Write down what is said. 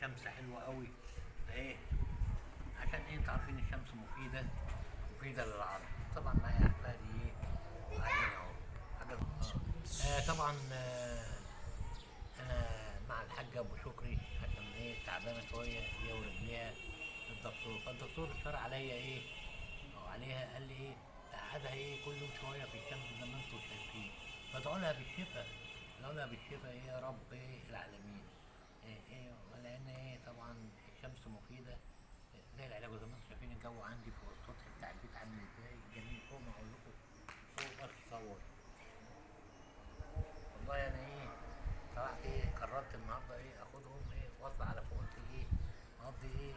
شمس حلوة قوي ايه، عشان ايه؟ انتوا عارفين الشمس مفيدة، مفيدة للعظم. طبعا معايا احفادي ايه، قاعدين اهو. حاجة طبعا انا مع الحاجة ابو شكري عشان ايه تعبانة شوية هي ورجليها الدكتور، فالدكتور اشار عليا ايه او عليها، قال لي ايه تقعدها ايه كل يوم شوية في الشمس زي ما انتوا شايفين، فادعوا لها بالشفاء. ادعوا لها بالشفاء ايه يا رب ايه العالمين. ايه لان ايه طبعا الشمس مفيدة زي العلاج، وزي ما انتم شايفين الجو عندي فوق السطح بتاع البيت عامل ازاي جميل فوق ما اقول لكم، فوق ما تتصور. والله انا ايه طلعت ايه قررت النهارده ايه اخدهم ايه واطلع على فوق، قلت ايه اقضي ايه